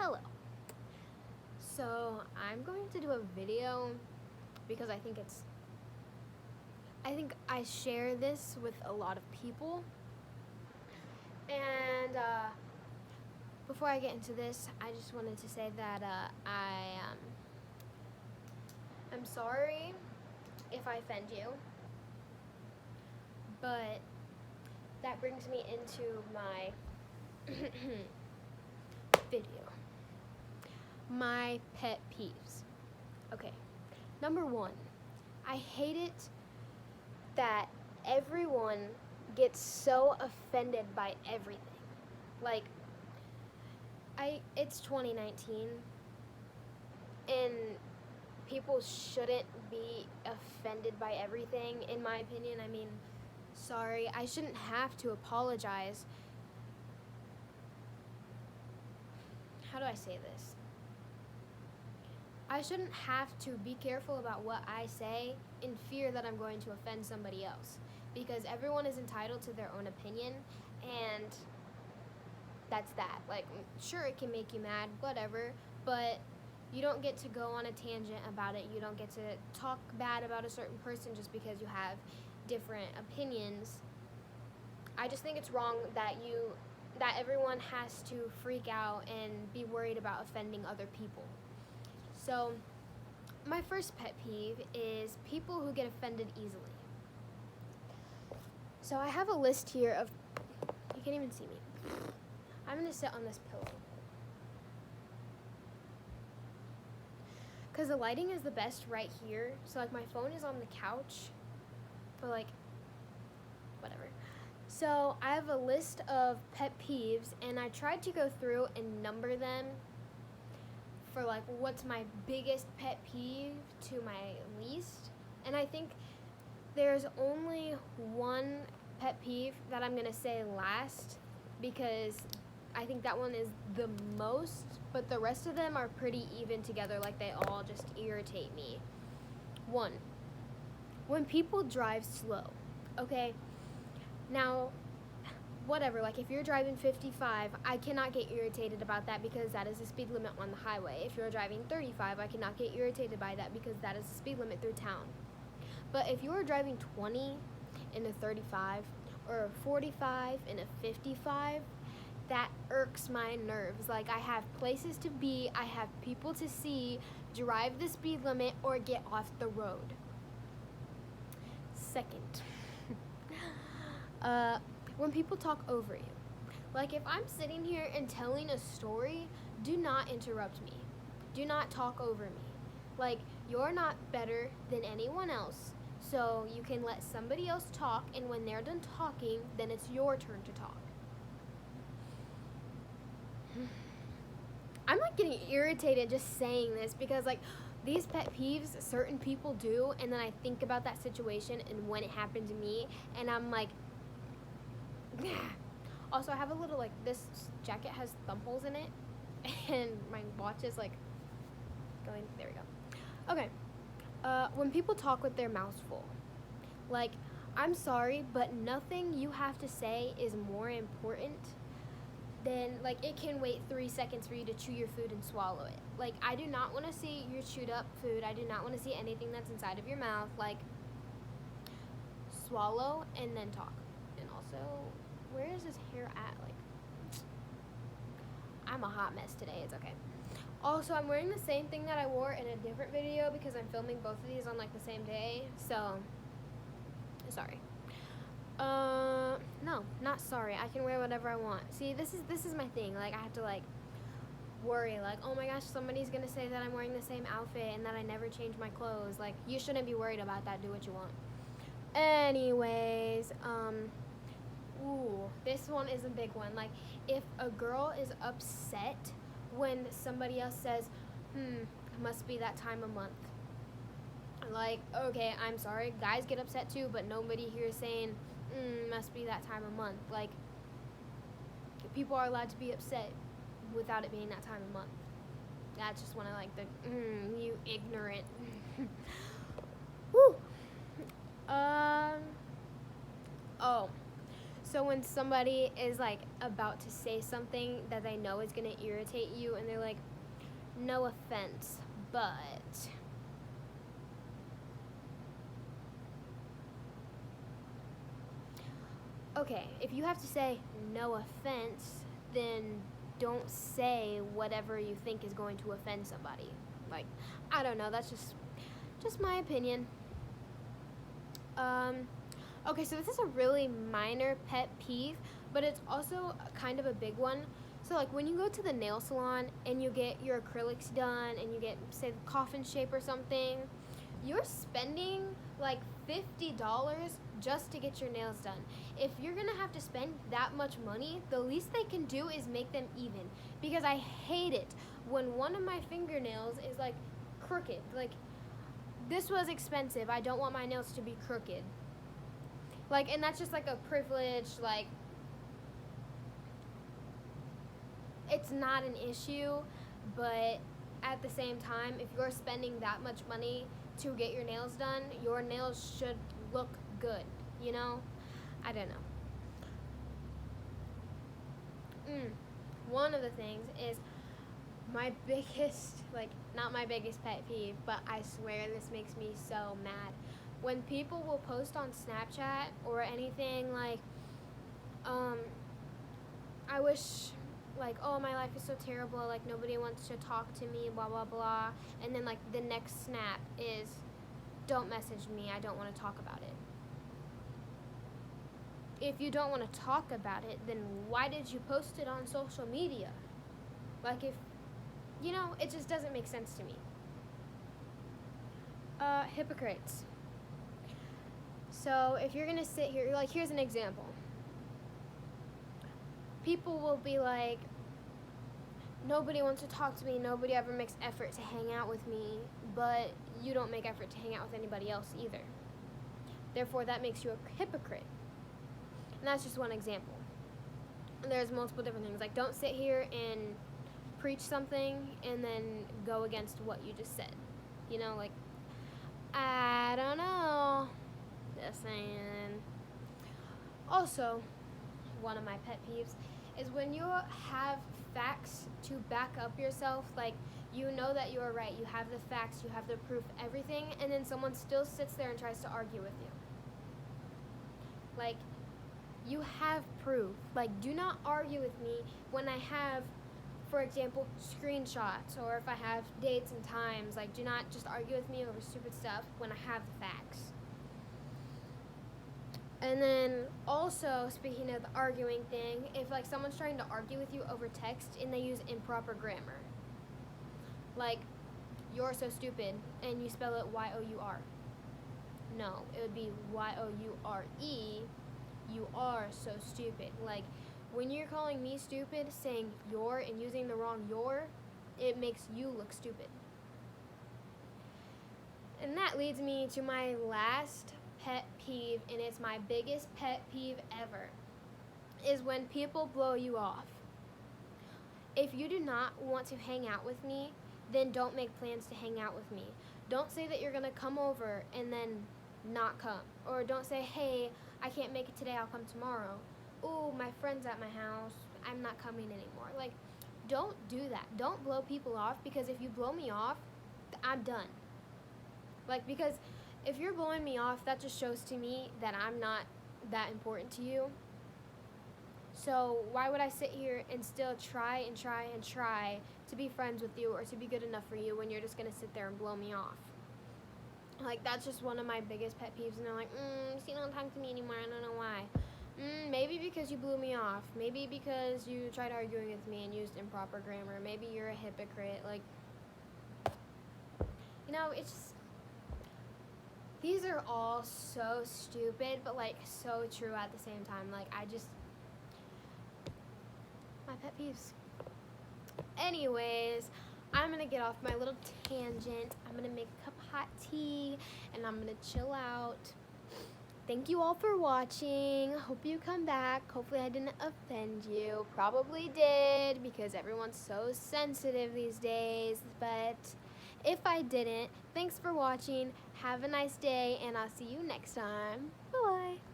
Hello. So I'm going to do a video because I think I share this with a lot of people. And before I get into this, I just wanted to say that I'm sorry if I offend you, but that brings me into my video. My pet peeves. Okay, number one, I hate it that everyone gets so offended by everything. Like, it's 2019, and people shouldn't be offended by everything, in my opinion. I mean, sorry, I shouldn't have to apologize. How do I say this? I shouldn't have to be careful about what I say in fear that I'm going to offend somebody else, because everyone is entitled to their own opinion, and that's that. Like, sure, it can make you mad, whatever, but you don't get to go on a tangent about it. You don't get to talk bad about a certain person just because you have different opinions. I just think it's wrong that everyone has to freak out and be worried about offending other people. So, my first pet peeve is people who get offended easily. So I have a list here of, you can't even see me. I'm gonna sit on this pillow, because the lighting is the best right here. So like my phone is on the couch, but like, whatever. So I have a list of pet peeves, and I tried to go through and number them for like what's my biggest pet peeve to my least. And I think there's only one pet peeve that I'm gonna say last, because I think that one is the most, but the rest of them are pretty even together. Like, they all just irritate me. 1, when people drive slow. Okay, now, whatever, like if you're driving 55, I cannot get irritated about that because that is the speed limit on the highway. If you're driving 35, I cannot get irritated by that because that is the speed limit through town. But if you're driving 20 in a 35 or a 45 in a 55, that irks my nerves. Like, I have places to be, I have people to see. Drive the speed limit or get off the road. Second, when people talk over you. Like, if I'm sitting here and telling a story, do not interrupt me. Do not talk over me. Like, you're not better than anyone else, so you can let somebody else talk, and when they're done talking, then it's your turn to talk. I'm like getting irritated just saying this because like these pet peeves certain people do, and then I think about that situation and when it happened to me, and I'm like, also I have a little, like, this jacket has thumb holes in it, and my watch is like going, there we go. Okay, when people talk with their mouths full. Like, I'm sorry, but nothing you have to say is more important than, like, it can wait 3 seconds for you to chew your food and swallow it. Like, I do not want to see your chewed up food. I do not want to see anything that's inside of your mouth. Like, swallow and then talk. And also, where is this hair at? Like, I'm a hot mess today. It's okay. Also, I'm wearing the same thing that I wore in a different video because I'm filming both of these on like the same day. So, sorry. No, not sorry. I can wear whatever I want. See, this is my thing. Like, I have to like worry, like, oh my gosh, somebody's gonna say that I'm wearing the same outfit and that I never change my clothes. Like, you shouldn't be worried about that. Do what you want. Anyways, this one is a big one. Like, if a girl is upset when somebody else says, it must be that time of month. Like, okay, I'm sorry, guys get upset too, but nobody here is saying, must be that time of month. Like, people are allowed to be upset without it being that time of month. That's just one of, like, the, you ignorant. Woo. Oh, so when somebody is, like, about to say something that they know is going to irritate you, and they're like, no offense, but... Okay, if you have to say no offense, then don't say whatever you think is going to offend somebody. Like, I don't know, that's just my opinion. Okay, so this is a really minor pet peeve, but it's also kind of a big one. So like when you go to the nail salon and you get your acrylics done and you get, say, the coffin shape or something, you're spending like $50 just to get your nails done. If you're gonna have to spend that much money, the least they can do is make them even. Because I hate it when one of my fingernails is like crooked. Like, this was expensive. I don't want my nails to be crooked. Like, and that's just like a privilege, like, it's not an issue, but at the same time, if you're spending that much money to get your nails done, your nails should look good, you know? I don't know. One of the things is my biggest, like, not my biggest pet peeve, but I swear this makes me so mad. When people will post on Snapchat or anything like, I wish, like, oh, my life is so terrible, like, nobody wants to talk to me, blah, blah, blah. And then, like, the next snap is, don't message me, I don't want to talk about it. If you don't want to talk about it, then why did you post it on social media? Like, if, you know, it just doesn't make sense to me. Hypocrites. So, if you're going to sit here, like, here's an example. People will be like, nobody wants to talk to me, nobody ever makes effort to hang out with me, but you don't make effort to hang out with anybody else either. Therefore, that makes you a hypocrite. And that's just one example. And there's multiple different things. Like, don't sit here and preach something and then go against what you just said. You know, like, I don't know. Just saying. Also, one of my pet peeves is when you have facts to back up yourself, like, you know that you're right, you have the facts, you have the proof, everything, and then someone still sits there and tries to argue with you. Like, you have proof. Like, do not argue with me when I have, for example, screenshots, or if I have dates and times. Like, do not just argue with me over stupid stuff when I have the facts. And then also, speaking of the arguing thing, if like someone's trying to argue with you over text and they use improper grammar, like, you're so stupid, and you spell it Y-O-U-R. No, it would be Y-O-U-R-E, you are so stupid. Like, when you're calling me stupid, saying you're and using the wrong your, it makes you look stupid. And that leads me to my last pet peeve, and it's my biggest pet peeve ever, is when people blow you off. If you do not want to hang out with me, then don't make plans to hang out with me. Don't say that you're going to come over and then not come. Or don't say, hey, I can't make it today, I'll come tomorrow. Ooh, my friend's at my house, I'm not coming anymore. Like, don't do that. Don't blow people off, because if you blow me off, I'm done. Like, because if you're blowing me off, that just shows to me that I'm not that important to you. So why would I sit here and still try and try and try to be friends with you or to be good enough for you when you're just going to sit there and blow me off? Like, that's just one of my biggest pet peeves. And they're like, you don't talk to me anymore, I don't know why. Maybe because you blew me off. Maybe because you tried arguing with me and used improper grammar. Maybe you're a hypocrite. Like, you know, it's just, these are all so stupid, but, like, so true at the same time. Like, my pet peeves. Anyways, I'm going to get off my little tangent. I'm going to make a cup of hot tea, and I'm going to chill out. Thank you all for watching. Hope you come back. Hopefully I didn't offend you. Probably did, because everyone's so sensitive these days. But if I didn't, thanks for watching. Have a nice day, and I'll see you next time. Bye-bye.